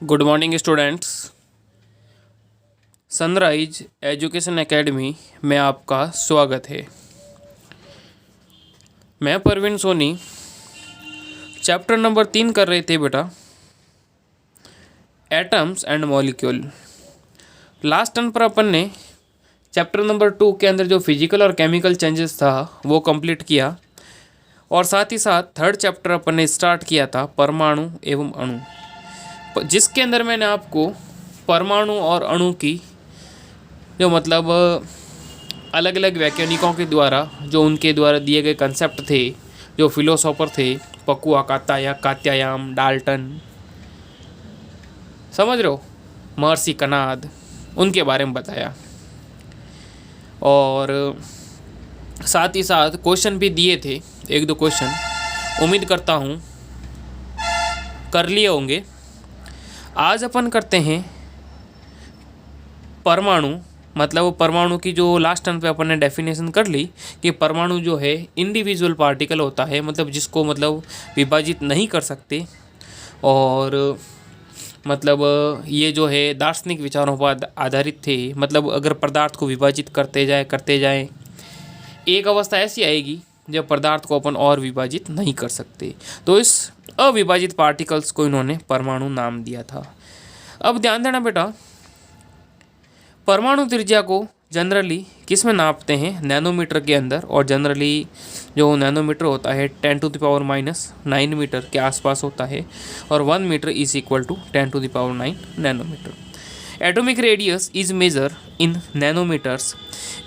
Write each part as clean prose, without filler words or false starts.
Good morning students. Sunrise education academy में आपका स्वागत है। मैं परवीन सोनी चैप्टर नंबर 3 कर रहे थे बेटा, atoms and molecule. Last turn पर अपन ने चैप्टर नंबर 2 के अंदर जो फिजिकल और केमिकल चेंजेस था वो कंप्लीट किया, और साथ ही साथ थर्ड चैप्टर अपन ने स्टार्ट किया था परमाणु एवं अणु, जिसके अंदर मैंने आपको परमाणु और अणु की जो मतलब अलग अलग वैज्ञानिकों के द्वारा जो उनके द्वारा दिए गए कंसेप्ट थे, जो फिलोसोफर थे, पकुआ, कात्यायान, डाल्टन, समझ रहे हो, महर्षि कनाद, उनके बारे में बताया। और साथ ही साथ क्वेश्चन भी दिए थे, एक दो क्वेश्चन उम्मीद करता हूँ कर लिए होंगे। आज अपन करते हैं परमाणु, मतलब परमाणु की जो लास्ट टर्न पे अपन ने डेफिनेशन कर ली कि परमाणु जो है इंडिविजुअल पार्टिकल होता है, मतलब जिसको मतलब विभाजित नहीं कर सकते, और मतलब ये जो है दार्शनिक विचारों पर आधारित थे। मतलब अगर पदार्थ को विभाजित करते जाए एक अवस्था ऐसी आएगी जब पदार्थ को अपन और विभाजित नहीं कर सकते, तो इस अविभाजित पार्टिकल्स को इन्होंने परमाणु नाम दिया था। अब ध्यान देना बेटा, परमाणु त्रिज्या को जनरली किस में नापते हैं? नैनोमीटर के अंदर, और जनरली जो नैनोमीटर होता है 10⁻⁹ मीटर के आसपास होता है, और 1 metre is equal to 10⁹ nanometre. Atomic radius is measure in nanometres.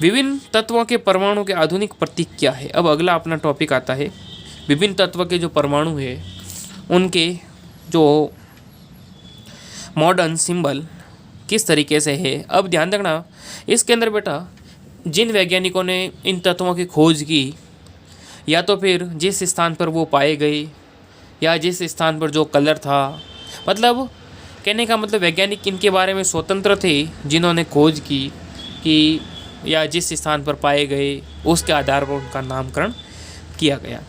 विभिन्न तत्वों के परमाणु के आधुनिक प्रतीक क्या है? अब अगला अपना टॉपिक आता है, विभिन्न तत्व के जो परमाणु है उनके जो मॉडर्न सिंबल किस तरीके से है। अब ध्यान रखना, इसके अंदर बेटा जिन वैज्ञानिकों ने इन तत्वों की खोज की, या तो फिर जिस स्थान पर वो पाए गए, या जिस स्थान पर जो कलर था, मतलब कहने का मतलब वैज्ञानिक इनके बारे में स्वतंत्र थे, जिन्होंने खोज की कि या जिस स्थान पर पाए गए उसके आधार पर उनका नामकरण किया गया।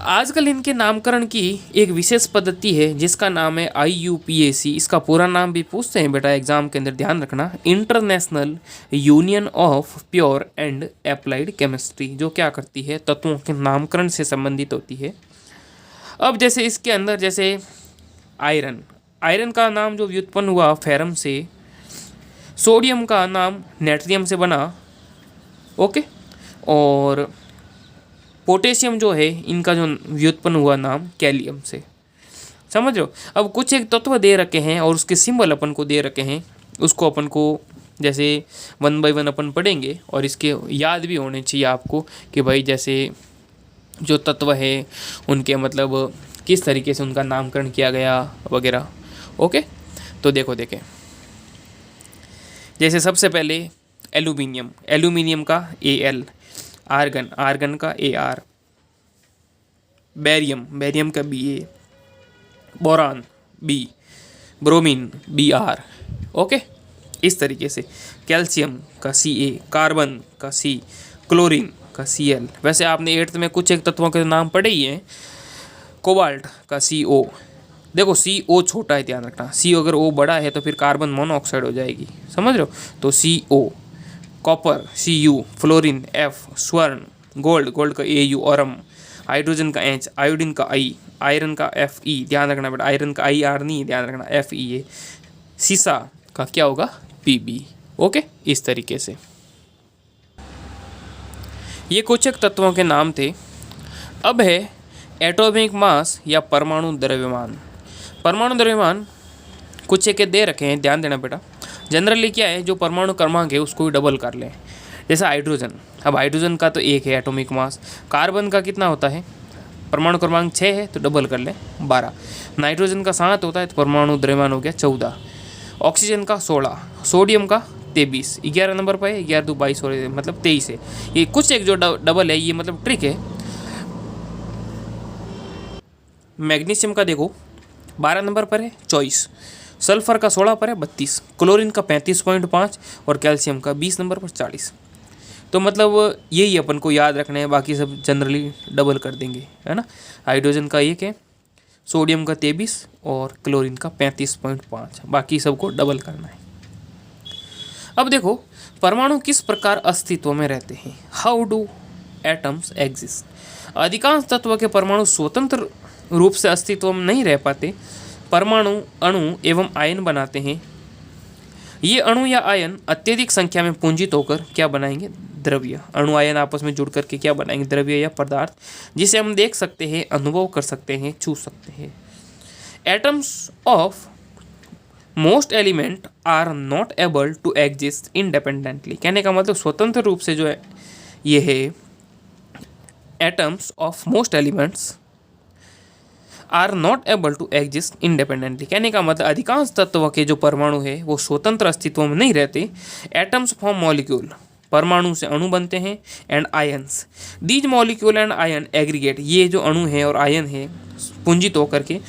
आजकल इनके नामकरण की एक विशेष पद्धति है जिसका नाम है IUPAC। इसका पूरा नाम भी पूछते हैं बेटा एग्जाम के अंदर, ध्यान रखना, international union of pure and applied chemistry, जो क्या करती है, तत्वों के नामकरण से संबंधित होती है। अब जैसे इसके अंदर जैसे आयरन का नाम जो व्युत्पन्न हुआ फेरम से, सोडियम का नाम नेट्रियम से बना, ओके, और पोटेशियम जो है इनका जो व्युत्पन्न हुआ नाम कैलियम से, समझ रहे हो। अब कुछ एक तत्व दे रखे हैं और उसके सिंबल अपन को दे रखे हैं, उसको अपन को जैसे 1 बाय 1 अपन पढ़ेंगे, और इसके याद भी होने चाहिए आपको कि भाई जैसे जो तत्व है उनके मतलब किस तरीके से उनका नामकरण किया गया वगैरह, ओके। तो देखें, जैसे सबसे पहले एल्यूमिनियम का Al, आर्गन का Ar, बैरियम का Ba, boron B, bromine Br, okay. इस तरीके से कैल्शियम का Ca, कार्बन का C, क्लोरीन का Cl। वैसे आपने 8th में कुछ एक तत्वों के नाम पढ़े ही हैं। कोबाल्ट का Co, देखो CO छोटा है, ध्यान रखना, C अगर O बड़ा है तो फिर कार्बन मोनोऑक्साइड हो जाएगी, समझ रहे हो, तो CO। Copper Cu, fluorine F, स्वर्ण, गोल्ड का Au, औरम, हाइड्रोजन का H, आयोडीन का I, आयरन का Fe, ध्यान रखना बेटा, आयरन का IR नहीं, ध्यान रखना Fe। सीसा का क्या होगा? Pb, okay. इस तरीके से ये कुछ एक तत्वों के नाम थे। अब है एटॉमिक मास या परमाणु द्रव्यमान। परमाणु द्रव्यमान कुछ एक दे रखे हैं, ध्यान देना बेटा। जनरली क्या है, जो परमाणु क्रमांक है उसको भी डबल कर लें। जैसे हाइड्रोजन, अब हाइड्रोजन का तो 1 है एटॉमिक मास। कार्बन का कितना होता है? परमाणु क्रमांक 6 है तो डबल कर लें 12। नाइट्रोजन का 7 होता है तो परमाणु द्रव्यमान हो गया 14। ऑक्सीजन का 16, सोडियम का 23, 11 नंबर पर है, 11 2 22 और मतलब 23 है। ये कुछ एक जो डबल है, ये मतलब ट्रिक है। मैग्नीशियम का देखो 12 नंबर पर है 24, सल्फर का 16 पर है 32, क्लोरीन का 35.5 और कैल्शियम का 20 नंबर पर 40। तो मतलब यही अपन को याद रखना है, बाकी सब जनरली डबल कर देंगे, है ना। हाइड्रोजन का 1 है, सोडियम का 23 और क्लोरीन का 35.5। बाकी सबको डबल करना है। अब देखो परमाणु किस प्रकार अस्तित्व में रहते हैं। How do atoms exist. अधिकांश तत्व के परमाणु स्वतंत्र रूप से अस्तित्व में नहीं रह पाते। परमाणु अणु एवं आयन बनाते हैं। ये अणु या आयन अत्यधिक संख्या में पूंजित होकर क्या बनाएंगे, द्रव्य। अणु आयन आपस में जुड़ करके क्या बनाएंगे, द्रव्य या पदार्थ, जिसे हम देख सकते हैं, अनुभव कर सकते हैं, छू सकते हैं। Atoms of most element are not able to exist independently. कहने का मतलब स्वतंत्र रूप से जो है ये है atoms of most elements are not able to exist independently. कहने का मतलब अधिकांश तत्व के जो परमाणु है वो स्वतंत्र अस्तित्व में नहीं रहते। एटम्स फॉर्म मॉलिक्यूल, परमाणु से अणु बनते हैं, and ions, these molecule and ion aggregate, ये जो अणु है और आयन है पुंजित होकर के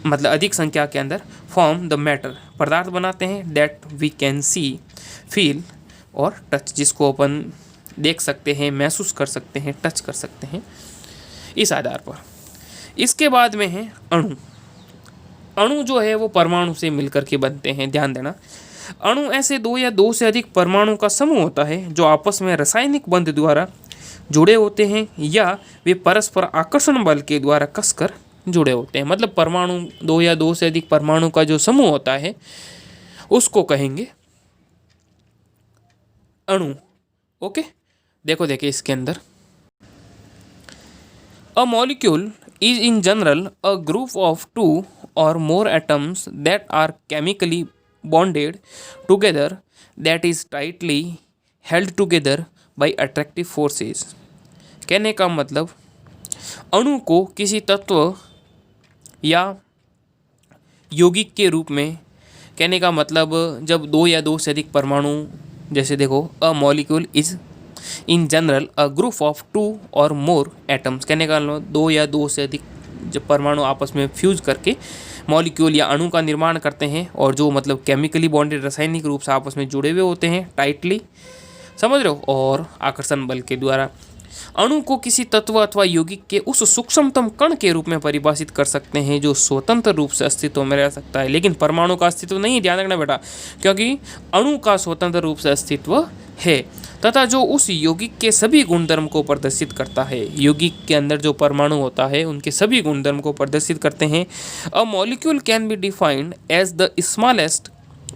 मतलब अधिक संख्या के अंदर फॉर्म द मैटर, पदार्थ बनाते हैं, that we can see, feel और टच, जिसको अपन देख सकते हैं, महसूस कर सकते हैं, टच कर सकते हैं। इस आधार पर इसके बाद में है अणु। अणु जो है वो परमाणु से मिलकर के बनते हैं। ध्यान देना, अणु ऐसे दो या दो से अधिक परमाणु का समूह होता है जो आपस में रासायनिक बंध द्वारा जुड़े होते हैं या वे परस्पर आकर्षण बल के द्वारा कसकर जुड़े होते हैं। मतलब परमाणु दो या दो से अधिक परमाणु का जो समूह होता है उसको कहेंगे अणु। ओके, देखो देखिए इसके अंदर a molecule is in general a group of two or more atoms that are chemically bonded together, that is tightly held together by attractive forces। कहने का मतलब अणु को किसी तत्व या यौगिक के रूप में, कहने का मतलब जब दो या दो से अधिक परमाणु, जैसे देखो a molecule is in general a group of two or more atoms, कहने का मतलब दो या दो से अधिक जब परमाणु आपस में फ्यूज करके मॉलिक्यूल या अणु का निर्माण करते हैं और जो मतलब केमिकली बॉन्डेड रासायनिक रूप से आपस में जुड़े हुए होते हैं टाइटली, समझ रहे हो, और आकर्षण बल के द्वारा। अणु को किसी तत्व अथवा यौगिक के उस सूक्ष्मतम कण के रूप में परिभाषित कर सकते हैं जो स्वतंत्र रूप से अस्तित्व में रह सकता है, लेकिन परमाणु का अस्तित्व नहीं। ध्यान रखना बेटा, क्योंकि अणु का स्वतंत्र रूप से अस्तित्व है तथा जो उस यौगिक के सभी गुणधर्म को प्रदर्शित करता है। यौगिक के अंदर जो परमाणु होता है उनके सभी गुणधर्म को प्रदर्शित करते हैं। A molecule can be defined as the smallest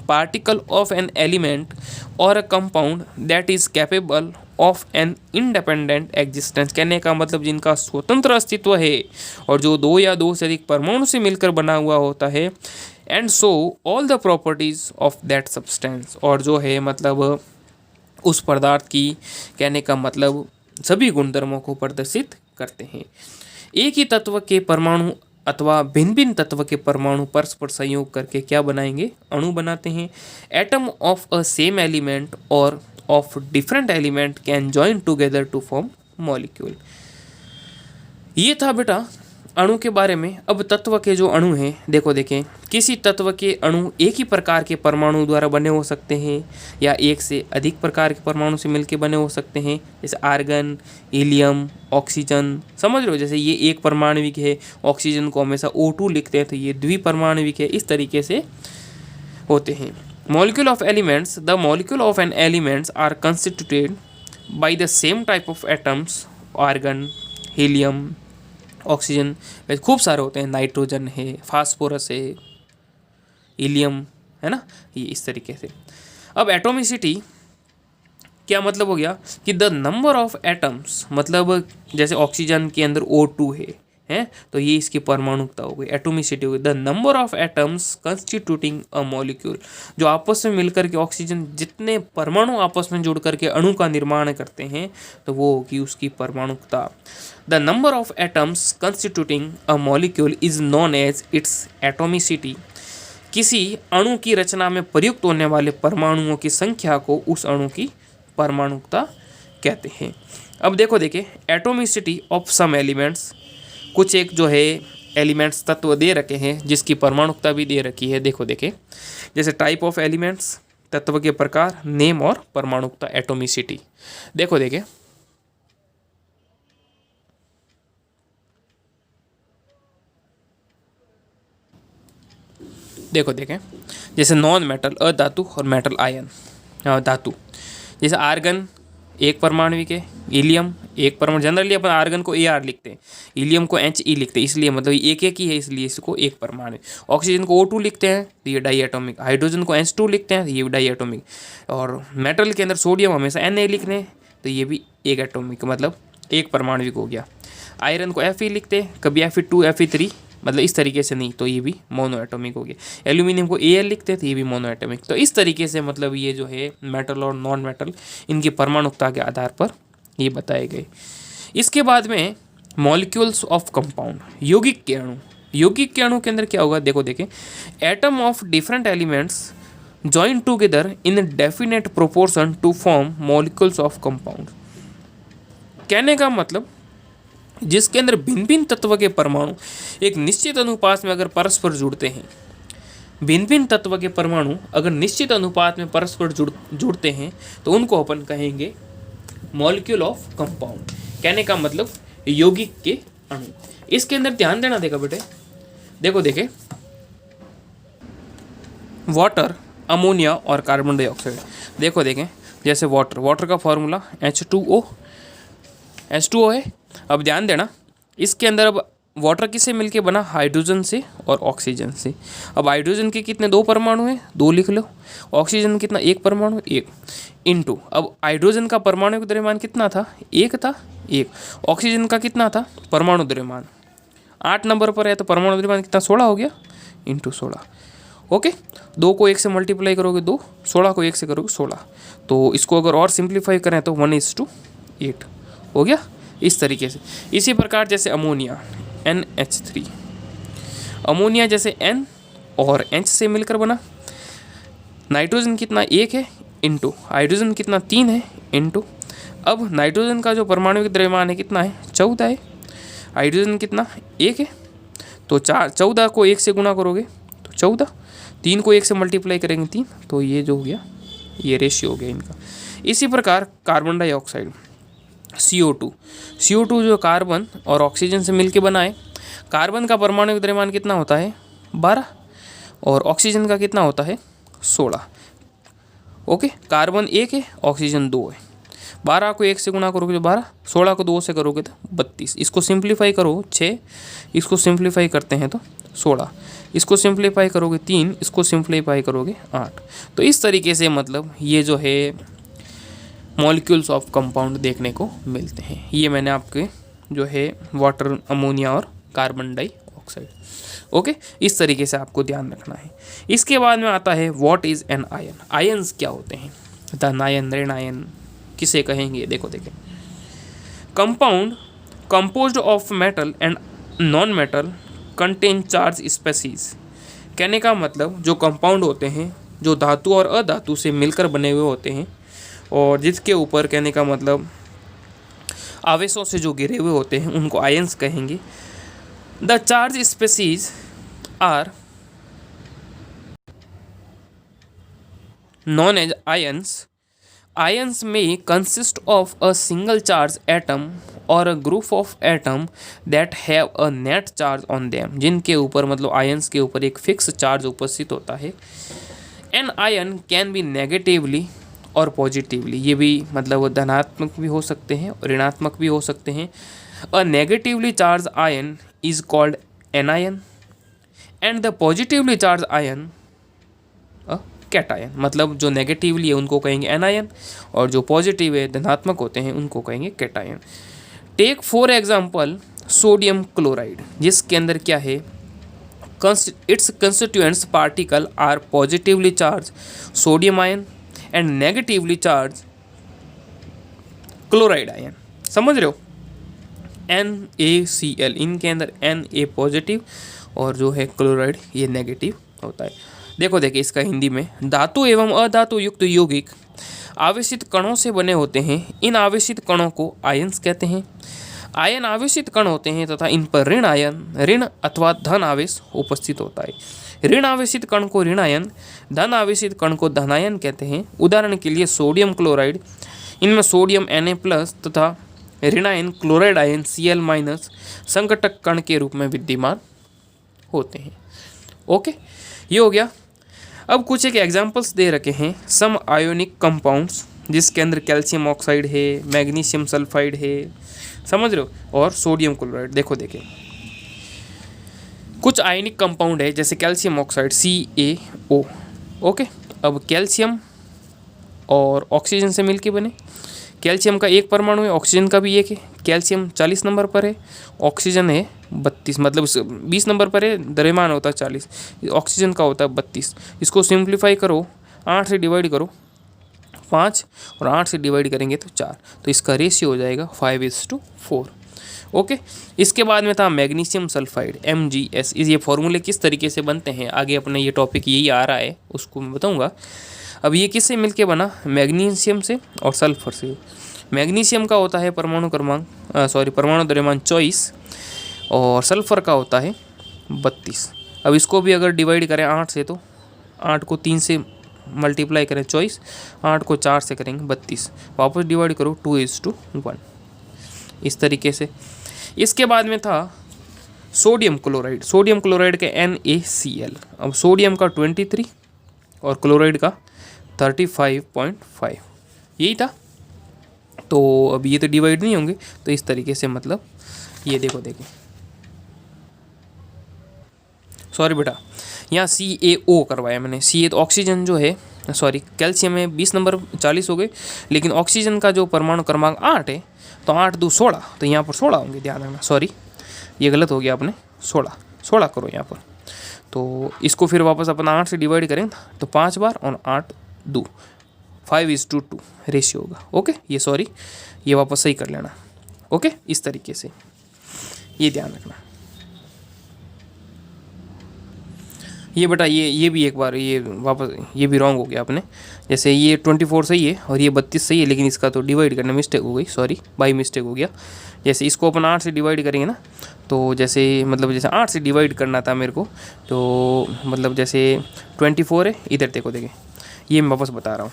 particle of an element और a compound that is capable of an independent existence. कहने का मतलब जिनका स्वतंत्र अस्तित्व है और जो दो या दो से अधिक परमाणु से मिलकर बना हुआ होता है, and so all the properties of that substance, और जो है मतलब उस पदार्थ की, कहने का मतलब सभी गुणधर्मों को प्रदर्शित करते हैं। एक ही तत्व के परमाणु अथवा भिन्न भिन्न तत्व के परमाणु परस्पर संयोग करके क्या बनाएंगे, अणु बनाते हैं। Atom of a same element और of different element can join together to form molecule. ये था बेटा अणु के बारे में। अब तत्व के जो अणु हैं, देखो देखें, किसी तत्व के अणु एक ही प्रकार के परमाणु द्वारा बने हो सकते हैं या एक से अधिक प्रकार के परमाणु से मिलकर बने हो सकते हैं, जैसे आर्गन, हीलियम, ऑक्सीजन, समझ रहे हो। जैसे ये एक परमाणविक है, ऑक्सीजन को हमेशा O2 लिखते हैं तो ये द्विपरमाणविक है, इस तरीके से होते हैं। Molecule of elements, the molecule of an elements are constituted by the same type of atoms, argon, helium, oxygen, खूब सारे होते हैं, नाइट्रोजन है, फास्फोरस है, हीलियम है ना, ये इस तरीके से। अब एटोमिसिटी क्या मतलब हो गया कि द नंबर ऑफ एटम्स, मतलब जैसे ऑक्सीजन के अंदर O2 है तो ये इसकी परमाणुकता हो गई, एटोमिसिटी हो गई। The number of atoms constituting a molecule, जो आपस में मिलकर के ऑक्सीजन जितने परमाणु आपस में जुड़ करके अणु का निर्माण करते हैं तो वो होगी उसकी परमाणुकता। The number of atoms constituting a molecule is known as its atomicity. किसी अणु की रचना में प्रयुक्त होने वाले परमाणुओं की संख्या को उस अणु की परमाणुकता कहते हैं। अब देखो देखिए, एटोमिसिटी ऑफ सम एलिमेंट्स, कुछ एक जो है एलिमेंट्स तत्व दे रखे हैं जिसकी परमाणुकता भी दे रखी है। देखो देखिए, जैसे टाइप ऑफ एलिमेंट्स, तत्व के प्रकार, नेम और परमाणुकता, एटोमिसिटी। देखो देखिए, देखो देखें, जैसे नॉन मेटल अधातु और मेटल आयन धातु, जैसे आर्गन एक परमाणु है, हीलियम एक परमाणु, जनरली अपन आर्गन को AR लिखते हैं, हीलियम को HE लिखते हैं, इसलिए मतलब एक एक ही है, इसलिए इसको एक परमाणु। ऑक्सीजन को O2 लिखते हैं तो ये डाई एटॉमिक, हाइड्रोजन को H2 लिखते हैं तो ये डाई एटॉमिक, और मेटल के अंदर सोडियम हमेशा Na लिखने हैं तो ये भी एक एटॉमिक, मतलब एक परमाणविक हो गया। आयरन को Fe लिखते हैं, कभी Fe2 Fe3, मतलब इस तरीके से नहीं, तो ये भी मोनो एटॉमिक हो गया। एल्यूमिनियम को Al लिखते हैं तो ये भी मोनो एटॉमिक। तो इस तरीके से मतलब ये जो है मेटल और नॉन मेटल, इनकी परमाणुकता के आधार पर ये बताए गए। इसके बाद में मॉलिक्यूल्स ऑफ कंपाउंड, यौगिक के अणु। यौगिक के अणु के अंदर क्या होगा, देखो देखें, atom of different elements join together in definite proportion to form molecules of compound. कहने का मतलब जिसके अंदर भिन्न भिन्न तत्व के परमाणु एक निश्चित अनुपात में अगर परस्पर जुड़ते हैं, भिन्न भिन्न तत्व के परमाणु अगर निश्चित अनुपात में परस्पर जुड़ते हैं तो उनको अपन कहेंगे मॉलिक्यूल ऑफ कंपाउंड। कहने का मतलब यौगिक के अणु। इसके अंदर ध्यान देना देखा बेटे, देखो देखे, वाटर, अमोनिया और कार्बन डाइऑक्साइड। देखो देखें, जैसे वाटर का फॉर्मूला H2O है। अब ध्यान देना, इसके अंदर अब वाटर किससे मिलके बना, हाइड्रोजन से और ऑक्सीजन से। अब हाइड्रोजन के कितने, 2 परमाणु हैं, 2 लिख लो। ऑक्सीजन कितना, 1 परमाणु, 1 इंटू, अब हाइड्रोजन का परमाणु द्रव्यमान कितना था, 1 था, 1। ऑक्सीजन का कितना था, परमाणु द्रव्यमान 8 नंबर पर है, तो परमाणु द्रव्यमान कितना, 16 हो गया, इंटू 16। ओके, 2 को 1 से मल्टीप्लाई करोगे 2, 16 को 1 से करोगे 16। तो इसको अगर और सिंप्लीफाई करें तो 1:8 हो गया, इस तरीके से। इसी प्रकार जैसे अमोनिया NH3, अमोनिया जैसे N और H से मिलकर बना। नाइट्रोजन कितना, 1 है, इंटू हाइड्रोजन कितना, 3 है, इंटू, अब नाइट्रोजन का जो परमाणु द्रव्यमान है कितना है, 14 है। हाइड्रोजन कितना, 1 है, तो 14 को 1 से गुणा करोगे तो 14, 3 को 1 से मल्टीप्लाई करेंगे 3, तो ये जो हो गया, ये रेशियो हो गया इनका। इसी प्रकार कार्बन डाइऑक्साइड CO2 जो कार्बन और ऑक्सीजन से मिलके बना है। कार्बन का परमाणु द्रव्यमान कितना होता है, 12, और ऑक्सीजन का कितना होता है, 16। ओके, कार्बन 1 है, ऑक्सीजन 2 है। 12 को 1 से गुणा करोगे तो 12, 16 को 2 से करोगे तो 32। इसको सिंप्लीफाई करो 6, इसको सिंप्लीफाई करते हैं तो 16, इसको सिंप्लीफाई करोगे 3, इसको सिंप्लीफाई करोगे 8। तो इस तरीके से मतलब ये जो है मॉलिक्यूल्स ऑफ कंपाउंड देखने को मिलते हैं। ये मैंने आपके जो है वाटर, अमोनिया और कार्बन डाइऑक्साइड। ओके, इस तरीके से आपको ध्यान रखना है। इसके बाद में आता है what is an ion. Ions क्या होते हैं, धन आयन, ऋण आयन किसे कहेंगे, देखो देखें, compound composed of metal and non metal contain charge species. कहने का मतलब जो कंपाउंड होते हैं, जो धातु और अधातु से मिलकर बने हुए होते हैं, और जिसके ऊपर कहने का मतलब आवेशों से जो घिरे हुए होते हैं, उनको आयन्स कहेंगे। The charge species are known as ions. Ions में consist of a single charge atom और a group of atom that have a net charge on them. जिनके ऊपर मतलब आयन्स के ऊपर एक फिक्स चार्ज उपस्थित होता है। An ion can be negatively और पॉजिटिवली, ये भी मतलब धनात्मक भी हो सकते हैं और ऋणात्मक भी हो सकते हैं। अ negatively charge ion is called anion and the positively charge ion a cation. मतलब जो नेगेटिवली है उनको कहेंगे एनायन, और जो पॉजिटिव है, धनात्मक होते हैं, उनको कहेंगे cation. Take for example sodium chloride, जिसके अंदर क्या है, its constituents particle are positively charge sodium ion and negatively charge chloride ion. समझ रहे हो, NaCl, इनके अंदर Na पॉजिटिव और जो है क्लोराइड ये नेगेटिव होता है। देखो देखिए इसका हिंदी में, धातु एवं अधातु युक्त यौगिक आवेशित कणों से बने होते हैं। इन आवेशित कणों को आयन्स कहते हैं। आयन आवेशित कण होते हैं तथा इन पर ऋण आयन, ऋण अथवा धन आवेश उपस्थित होता है। ऋण आवेशित कण को ऋणायन, धन आवेशित कण को धनायन कहते हैं। उदाहरण के लिए सोडियम क्लोराइड, इनमें सोडियम Na+ तथा ऋणायन क्लोराइड आयन Cl- संकटक कण के रूप में विद्यमान होते हैं। ओके, ये हो गया। अब कुछ एक एग्जांपल्स दे रखे हैं, सम आयोनिक कंपाउंड्स, जिसके अंदर कैल्शियम ऑक्साइड है, मैग्नीशियम सल्फाइड है, समझ रहे हो, और सोडियम क्लोराइड। देखो देखें, कुछ आयनिक कंपाउंड है जैसे कैल्शियम ऑक्साइड CaO। ओके, अब कैल्शियम और ऑक्सीजन से मिलके बने। कैल्शियम का एक परमाणु है, ऑक्सीजन का भी एक है। कैल्शियम 40 नंबर पर है, ऑक्सीजन है 32, मतलब 20 नंबर पर है, द्रव्यमान होता है 40, ऑक्सीजन का होता है 32। इसको सिंप्लीफाई करो, 8 से डिवाइड करो 5, और 8 से डिवाइड करेंगे तो 4, तो इसका रेशियो हो जाएगा 5:4। ओके, इसके बाद में था मैग्नीशियम सल्फाइड MgS। ये फॉर्मूले किस तरीके से बनते हैं, आगे अपने ये टॉपिक यही आ रहा है, उसको मैं बताऊंगा। अब ये किससे मिलके बना, मैग्नीशियम से और सल्फर से। मैग्नीशियम का होता है परमाणु द्रव्यमान 24, और सल्फर का होता है 32। अब इसको भी अगर डिवाइड करें 8 से, तो 8 को 3 से मल्टीप्लाई करें 24, 8 को 4 से करेंगे 32, वापस डिवाइड करो 2:1, इस तरीके से। इसके बाद में था सोडियम क्लोराइड। सोडियम क्लोराइड के NaCl। अब सोडियम का 23 और क्लोराइड का 35.5, यही था। तो अब ये तो डिवाइड नहीं होंगे, तो इस तरीके से, मतलब ये देखो देखें, सॉरी बेटा, यहाँ CaO करवाया मैंने। Ca तो ऑक्सीजन जो है, कैल्शियम है 20 नंबर 40 हो गए, लेकिन ऑक्सीजन का जो परमाणु क्रमांक 8 है, तो 8 2 16, तो यहाँ पर 16 होंगे, ध्यान रखना। सॉरी, ये गलत हो गया अपने, 16 करो यहाँ पर। तो इसको फिर वापस अपना 8 से डिवाइड करें तो 5 बार, और 8 2, 5:2 रेशियो होगा। ओके, ये वापस सही कर लेना। ओके, इस तरीके से ये ध्यान रखना। ये बेटा, ये भी एक बार ये वापस, ये भी रॉन्ग हो गया अपने। जैसे ये 24 सही है और ये 32 सही है, लेकिन इसका तो डिवाइड करने मिस्टेक हो गई, बाई मिस्टेक हो गया। जैसे इसको अपन 8 से डिवाइड करेंगे ना, तो जैसे 8 से डिवाइड करना था मेरे को, तो मतलब जैसे 24 है, इधर देखो ये मैं वापस बता रहा हूँ,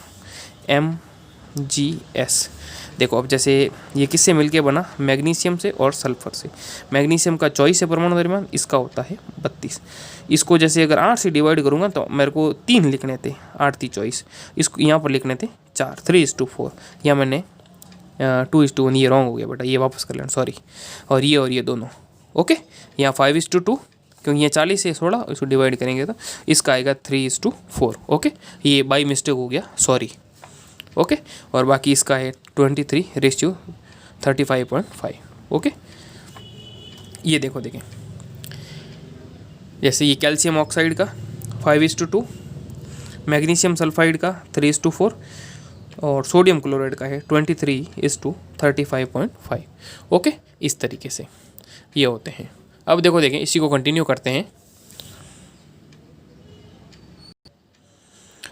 MgS। देखो, अब जैसे ये किससे मिलके बना, मैग्नीशियम से और सल्फर से। मैग्नीशियम का 24 है परमाणु द्रव्यमान, इसका होता है 32। इसको जैसे अगर 8 से डिवाइड करूँगा तो मेरे को 3 लिखने थे, 8 3 24, इसको यहाँ पर लिखने थे 4, 3:4, या मैंने 2:1, ये रॉन्ग हो गया बेटा, ये वापस कर लेना, सॉरी। और ये दोनों, ओके, यहाँ 5:2, क्योंकि ये 40 से 16, इसको डिवाइड करेंगे तो इसका आएगा 3:4। ओके, ये बाई मिस्टेक हो गया, सॉरी। ओके, और बाकी इसका है 23 रेशियो 35.5। ओके, ये देखो देखें, जैसे ये कैल्शियम ऑक्साइड का 5:2, मैग्नीशियम सल्फाइड का 3:4, और सोडियम क्लोराइड का है 23:35.5। ओके, इस तरीके से ये होते हैं। अब देखें, इसी को कंटिन्यू करते हैं।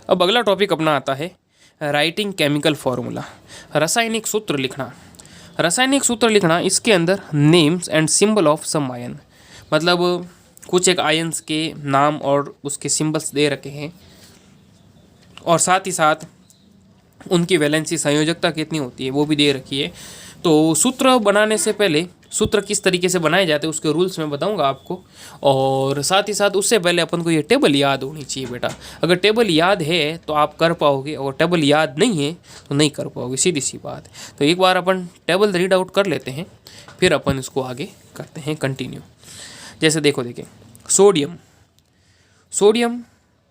अब अगला टॉपिक अपना आता है राइटिंग केमिकल फार्मूला, रासायनिक सूत्र लिखना। रासायनिक सूत्र लिखना, इसके अंदर names and symbol of some ion, मतलब कुछ एक आयन्स के नाम और उसके सिंबल्स दे रखे हैं, और साथ ही साथ उनकी वैलेंसी संयोजकता कितनी होती है वो भी दे रखी है। तो सूत्र बनाने से पहले सूत्र किस तरीके से बनाए जाते हैं उसके रूल्स मैं बताऊंगा आपको, और साथ ही साथ उससे पहले अपन को ये टेबल याद होनी चाहिए बेटा। अगर टेबल याद है तो आप कर पाओगे, और टेबल याद नहीं है तो नहीं कर पाओगे, सीधी सी बात है। तो एक बार अपन टेबल रीड आउट कर लेते हैं, फिर अपन इसको आगे करते हैं कंटिन्यू। जैसे देखें, सोडियम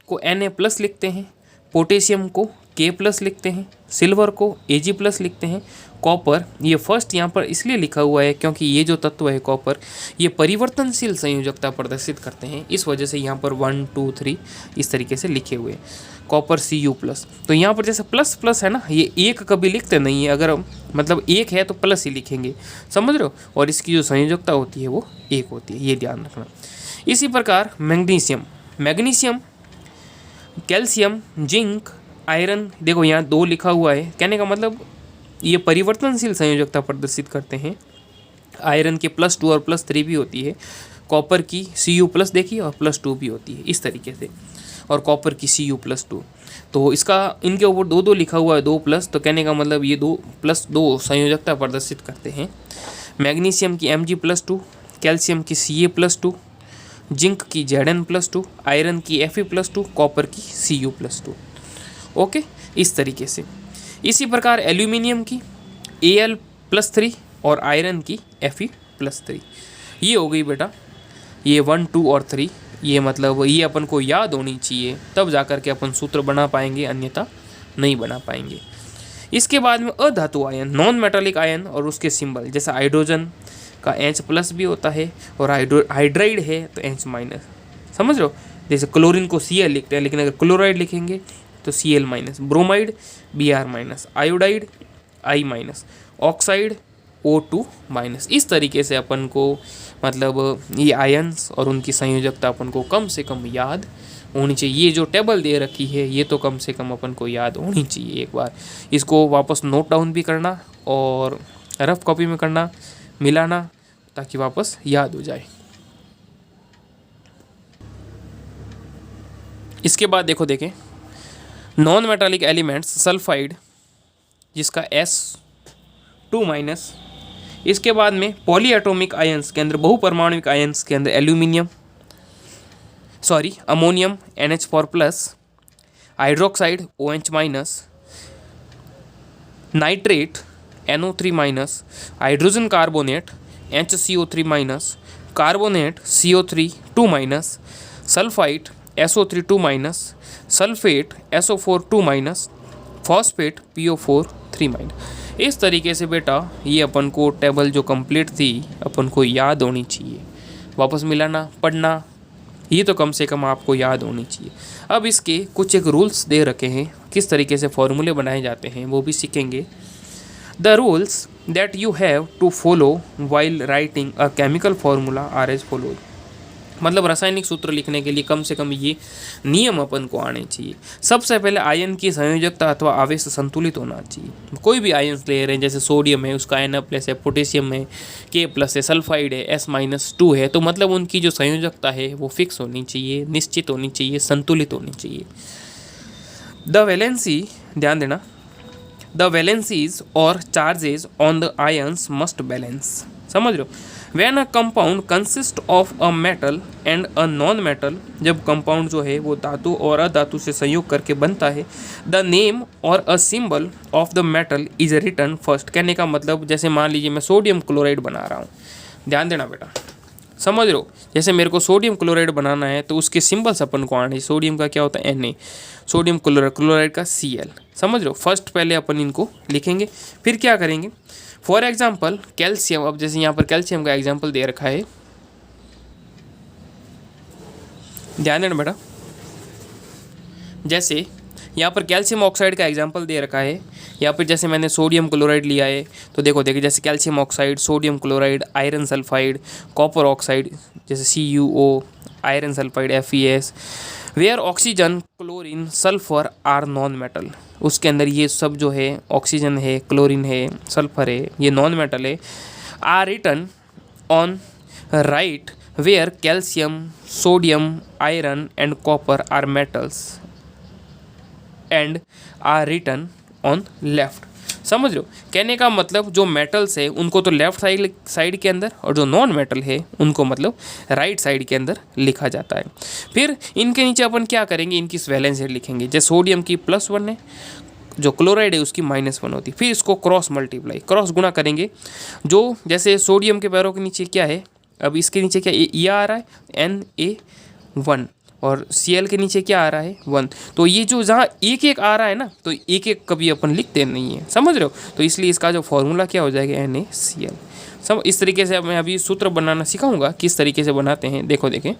को Na+ लिखते हैं, पोटेशियम को K+ लिखते हैं, सिल्वर को Ag+ लिखते हैं, कॉपर ये फर्स्ट यहाँ पर इसलिए लिखा हुआ है क्योंकि ये जो तत्व है कॉपर, ये परिवर्तनशील संयोजकता प्रदर्शित करते हैं, इस वजह से यहाँ पर 1 2 3 इस तरीके से लिखे हुए हैं। कॉपर Cu+, तो यहाँ पर जैसे प्लस प्लस है ना, ये एक कभी लिखते नहीं है, अगर मतलब एक है तो प्लस ही लिखेंगे, समझ रहे हो, और इसकी जो संयोजकता होती है वो एक होती है, ये ध्यान रखना। इसी प्रकार मैग्नीशियम, कैल्शियम, जिंक, आयरन, देखो यहाँ 2 लिखा हुआ है, कहने का मतलब ये परिवर्तनशील संयोजकता प्रदर्शित करते हैं। आयरन के +2 और +3 भी होती है, कॉपर की Cu+ देखिए और +2 भी होती है, इस तरीके से, और कॉपर की Cu+2। तो इसका इनके ऊपर 2 लिखा हुआ है, 2+, तो कहने का मतलब ये 2+2 संयोजकता प्रदर्शित करते हैं। मैग्नीशियम की Mg+2, कैल्शियम की Ca+2, जिंक की Zn+2, आयरन की Fe+2, कॉपर की Cu+2। ओके, इस तरीके से। इसी प्रकार एल्यूमिनियम की Al+3 और आयरन की Fe+3। ये हो गई बेटा ये 1, 2 और 3। ये मतलब ये अपन को याद होनी चाहिए, तब जाकर के अपन सूत्र बना पाएंगे, अन्यथा नहीं बना पाएंगे। इसके बाद में अधातु आयन, नॉन मेटालिक आयन और उसके सिंबल, जैसे हाइड्रोजन का H+ भी होता है और हाइड्राइड है तो H-। समझ रहे हो, जैसे क्लोरीन को Cl लिखते हैं, लेकिन अगर क्लोराइड लिखेंगे तो Cl-, bromide Br-, iodide I-, oxide O2-। इस तरीके से अपन को मतलब ये आयन्स और उनकी संयोजकता अपन को कम से कम याद होनी चाहिए। ये जो टेबल दे रखी है ये तो कम से कम अपन को याद होनी चाहिए। एक बार इसको वापस नोट डाउन भी करना और रफ कॉपी में करना, मिलाना, ताकि वापस याद हो जाए। इसके बाद देखें नॉन मेटालिक एलिमेंट्स, सल्फाइड जिसका S2-। इसके बाद में पॉलीएटॉमिक आयंस के अंदर, बहुपरमाणुक आयंस के अंदर ammonium NH4+, hydroxide OH-, nitrate NO3-, hydrogen carbonate HCO3-, carbonate CO3-2-, sulphite SO3-2-, sulphate SO4-2-, phosphate PO4-3-। इस तरीके से बेटा ये अपन को टेबल जो कंप्लीट थी अपन को याद होनी चाहिए। वापस मिलाना, पढ़ना, ये तो कम से कम आपको याद होनी चाहिए। अब इसके कुछ एक रूल्स दे रखे हैं, किस तरीके से फॉर्मूले बनाए जाते हैं वो भी सीखेंगे। The rules that you have to follow while writing a chemical formula are as follow. मतलब रासायनिक सूत्र लिखने के लिए कम से कम ये नियम अपन को आने चाहिए। सबसे पहले आयन की संयोजकता अथवा आवेश संतुलित होना चाहिए। कोई भी आयन ले रहे हैं, जैसे सोडियम है उसका Na+ है, पोटेशियम है K+ है, सल्फाइड है S-2 है, तो मतलब उनकी जो संयोजकता है वो फिक्स होनी चाहिए, निश्चित होनी चाहिए, संतुलित होनी चाहिए। द वैलेंसी, ध्यान देना, द वैलेंसीज और charges on the ions must balance. समझ लो, When a compound consists of a metal and a non-metal, जब कंपाउंड जो है वो धातु और अधातु से संयोग करके बनता है, the name or a symbol of the metal is written first. कहने का मतलब जैसे मान लीजिए मैं सोडियम क्लोराइड बना रहा हूँ, ध्यान देना बेटा, समझ लो, जैसे मेरे को सोडियम क्लोराइड बनाना है तो उसके सिंबल्स अपन को आने। सोडियम का क्या होता है Na, सोडियम क्लोराइड का Cl। समझ लो, फर्स्ट पहले अपन इनको लिखेंगे, फिर क्या करेंगे, फॉर एग्जाम्पल कैल्शियम। अब जैसे यहाँ पर कैल्शियम का एग्जाम्पल दे रखा है, ध्यान देना बेटा, जैसे यहाँ पर कैल्शियम ऑक्साइड का एग्जाम्पल दे रखा है। यहाँ पर जैसे मैंने सोडियम क्लोराइड लिया है तो देखो जैसे calcium oxide, sodium chloride, iron sulphide, copper oxide जैसे CuO, iron sulphide FeS, where oxygen, chlorine, sulphur are non metal. उसके अंदर ये सब जो है ऑक्सीजन है, क्लोरीन है, सल्फर है, ये नॉन मेटल है। Are written on right where calcium, sodium, iron and copper are metals and are written on left. समझ लो, कहने का मतलब जो मेटल्स है उनको तो लेफ्ट साइड के अंदर, और जो नॉन मेटल है उनको मतलब राइट साइड के अंदर लिखा जाता है। फिर इनके नीचे अपन क्या करेंगे, इनकी वैलेंस लिखेंगे। जैसे सोडियम की +1 है, जो क्लोराइड है उसकी -1 होती है। फिर इसको क्रॉस गुणा करेंगे। जो जैसे सोडियम के पैरों के नीचे क्या है, अब इसके नीचे क्या ये आ रहा है Na1, और Cl के नीचे क्या आ रहा है 1। तो ये जो जहाँ एक एक आ रहा है ना, तो एक एक कभी अपन लिखते नहीं है, समझ रहे हो। तो इसलिए इसका जो फॉर्मूला क्या हो जाएगा NaCl। इस तरीके से मैं अभी सूत्र बनाना सिखाऊंगा, किस तरीके से बनाते हैं। देखें,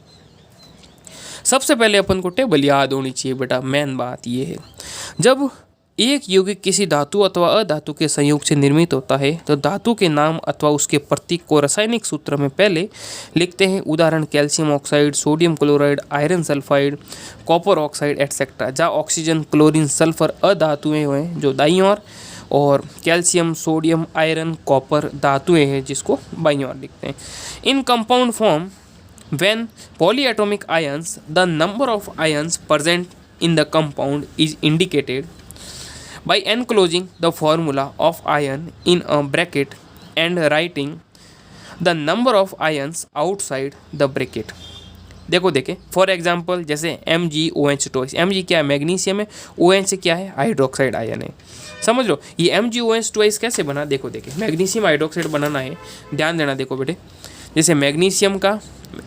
सबसे पहले अपन को टेबल याद होनी चाहिए बेटा। मेन बात ये है, जब एक यौगिक किसी धातु अथवा अधातु के संयोग से निर्मित होता है तो धातु के नाम अथवा उसके प्रतीक को रासायनिक सूत्र में पहले लिखते हैं। उदाहरण calcium oxide, sodium chloride, iron sulphide, copper oxide etcetera. जहाँ ऑक्सीजन, क्लोरीन, सल्फर अधातुएं हैं जो दाईं ओर, और कैल्शियम, सोडियम, आयरन, कॉपर धातुएं हैं जिसको बाईं ओर लिखते हैं। In compound form when polyatomic ions, the number of ions present in the compound is indicated by enclosing the formula of ion in a bracket and writing the number of ions outside the bracket। देखो देखें for example जैसे MgOH twice, Mg क्या है magnesium है, OH क्या है hydroxide ion है। समझ लो ये MgOH ट्वाइस कैसे बना, देखो देखें मैग्नीशियम हाइड्रोक्साइड बनाना है, ध्यान देना देखो बेटे, जैसे मैग्नीशियम का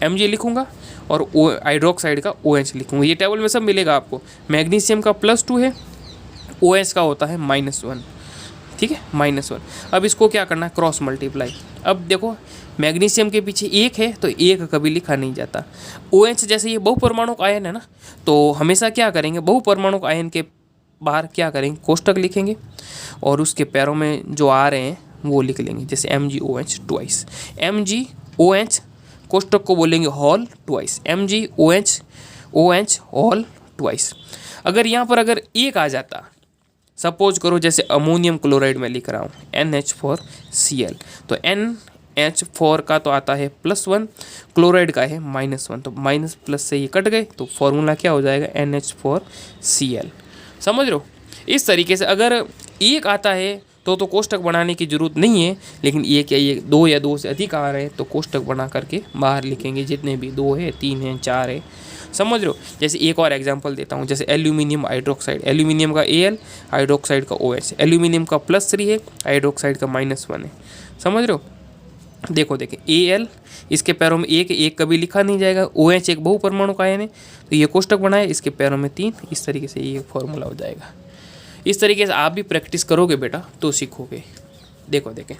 Mg लिखूंगा और हाइड्रोक्साइड का OH लिखूंगा, ये टेबल में सब मिलेगा आपको। मैग्नीशियम का +2 है, OH का होता है -1, ठीक है -1। अब इसको क्या करना है क्रॉस मल्टीप्लाई। अब देखो मैग्नीशियम के पीछे 1 है तो 1 कभी लिखा नहीं जाता। OH जैसे ये बहुपरमाणुक आयन है ना, तो हमेशा क्या करेंगे बहुपरमाणुक आयन के बाहर क्या करेंगे कोष्टक लिखेंगे और उसके पैरों में जो आ रहे हैं वो लिख लेंगे, जैसे MgOH ट्वाइस, MgOH कोष्टक को बोलेंगे whole twice, MgOH whole twice. अगर यहाँ पर अगर 1 आ जाता, सपोज करो जैसे अमोनियम क्लोराइड में लिख रहा हूँ NH4Cl, तो NH4 का तो आता है +1, क्लोराइड का है -1, तो माइनस प्लस से ये कट गए तो फॉर्मूला क्या हो जाएगा NH4Cl। समझ रहे हो, इस तरीके से अगर 1 आता है तो कोष्टक बनाने की जरूरत नहीं है, लेकिन 1 या 2 या 2 से अधिक आ रहे हैं तो कोष्टक बना करके बाहर लिखेंगे, जितने भी 2 है 3 है 4 है। समझ रहे हो, जैसे एक और एग्जांपल देता हूँ, जैसे एल्यूमिनियम हाइड्रोक्साइड, एल्यूमिनियम का Al, हाइड्रोक्साइड का OH, एल्यूमिनियम का +3 है, हाइड्रोक्साइड का -1 है। समझ रहे हो, देखो देखें Al इसके पैरों में 1 कभी लिखा नहीं जाएगा, OH एक बहुपरमाणुक आयन है तो ये कोष्टक बनाए, इसके पैरों में 3, इस तरीके से ये फॉर्मूला हो जाएगा। इस तरीके से आप भी प्रैक्टिस करोगे बेटा तो सीखोगे। देखो देखें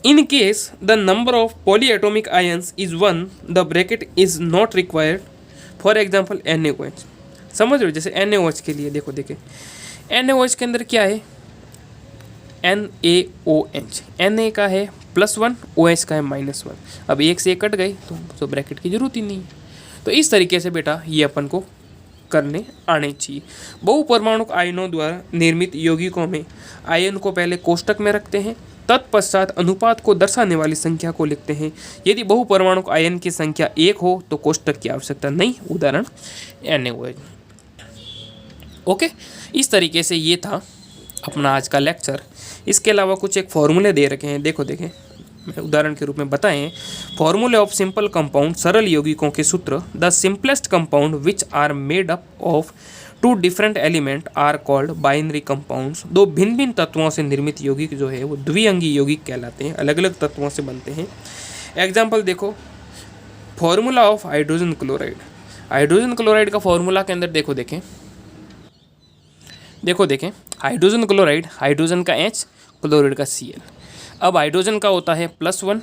in case the number of polyatomic ions is 1 the bracket is not required, for example NaOH। समझ रहे हो, जैसे NaOH के लिए देखो देखें NaOH के अंदर क्या है NaOH, Na का है +1, OH का है -1। अब 1 से 1 कट गई तो ब्रैकेट की जरूरत ही नहीं है। तो इस तरीके से बेटा ये अपन को करने आने चाहिए। बहुपरमाणुक आयनों द्वारा निर्मित यौगिकों में आयन को पहले कोष्टक में रखते हैं, तत्पश्चात अनुपात को दर्शाने वाली संख्या को लिखते हैं। यदि बहुपरमाणुक आयन की संख्या 1 हो तो कोष्टक की आवश्यकता नहीं, उदाहरण NaOH। ओके, इस तरीके से ये था अपना आज का लेक्चर। इसके अलावा कुछ एक फॉर्मूले दे रखे हैं, देखो देखें उदाहरण के रूप में बताएं। फॉर्मूले ऑफ सिंपल कंपाउंड, सरल यौगिकों के सूत्र। The simplest compound which are made up of 2 different element are called binary compounds. 2 भिन्न भिन्न तत्वों से निर्मित यौगिक जो है वो द्विअंगी यौगिक कहलाते हैं, अलग अलग तत्वों से बनते हैं। एग्जाम्पल देखो, formula of hydrogen chloride. Hydrogen chloride का फॉर्मूला के अंदर देखो देखें हाइड्रोजन क्लोराइड, हाइड्रोजन का H, क्लोराइड का Cl। अब हाइड्रोजन का होता है +1,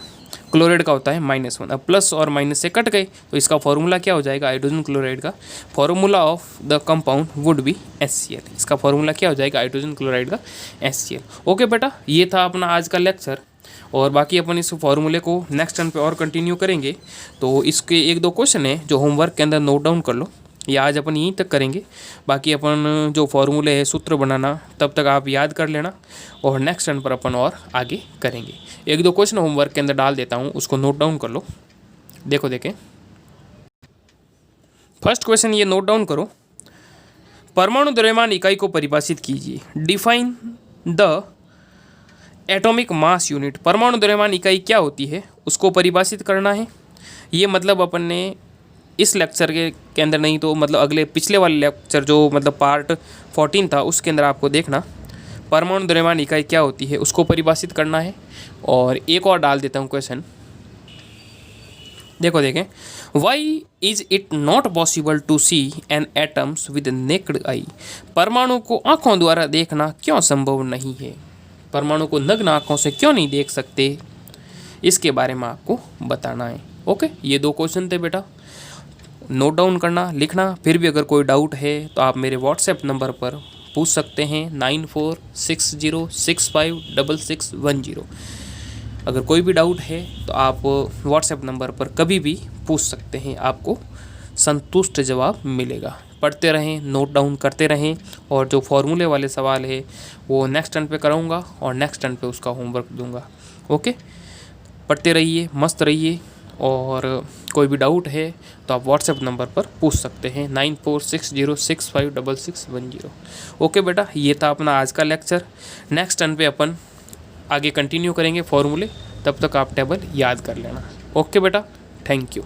क्लोराइड का होता है -1। अब प्लस और माइनस से कट गए तो इसका फॉर्मूला क्या हो जाएगा हाइड्रोजन क्लोराइड का, formula of the compound would be HCl। इसका फॉर्मूला क्या हो जाएगा हाइड्रोजन क्लोराइड का HCl। ओके बेटा, ये था अपना आज का लेक्चर और बाकी अपन इस फॉर्मूले को नेक्स्ट टर्न पे और कंटिन्यू करेंगे। तो इसके 1-2 क्वेश्चन है जो होमवर्क के अंदर नोट डाउन कर लो, या आज अपन यहीं तक करेंगे। बाकी अपन जो फॉर्मूले है सूत्र बनाना तब तक आप याद कर लेना और नेक्स्ट टर्न पर अपन और आगे करेंगे। 1-2 क्वेश्चन होमवर्क के अंदर डाल देता हूँ, उसको नोट डाउन कर लो। देखो देखें, फर्स्ट क्वेश्चन ये नोट डाउन करो, परमाणु द्रव्यमान इकाई को परिभाषित कीजिए। Define the atomic mass unit. परमाणु द्रव्यमान इकाई क्या होती है उसको परिभाषित करना है। ये मतलब अपन ने इस लेक्चर के अंदर नहीं तो मतलब अगले पिछले वाले लेक्चर जो मतलब पार्ट 14 था उसके अंदर आपको देखना परमाणु द्रव्यमान इकाई क्या होती है उसको परिभाषित करना है। और एक और डाल देता हूँ क्वेश्चन, देखो देखें, why is it not possible to see an atoms with naked eye. परमाणु को आँखों द्वारा देखना क्यों संभव नहीं है, परमाणु को नग्न आँखों से क्यों नहीं देख सकते, इसके बारे में आपको बताना है। ओके, ये 2 क्वेश्चन थे बेटा, नोट डाउन करना, लिखना। फिर भी अगर कोई डाउट है तो आप मेरे व्हाट्सएप नंबर पर पूछ सकते हैं 9460656610। अगर कोई भी डाउट है तो आप व्हाट्सएप नंबर पर कभी भी पूछ सकते हैं, आपको संतुष्ट जवाब मिलेगा। पढ़ते रहें, नोट डाउन करते रहें और जो फॉर्मूले वाले सवाल है वो नेक्स्ट टर्न पे कराऊंगा और नेक्स्ट टर्न पे उसका होमवर्क दूंगा। ओके, पढ़ते रहिए, मस्त रहिए और कोई भी डाउट है तो आप व्हाट्सएप नंबर पर पूछ सकते हैं 9460656610। ओके बेटा, ये था अपना आज का लेक्चर। नेक्स्ट टर्न पे अपन आगे कंटिन्यू करेंगे फॉर्मूले, तब तक आप टेबल याद कर लेना। ओके बेटा, थैंक यू।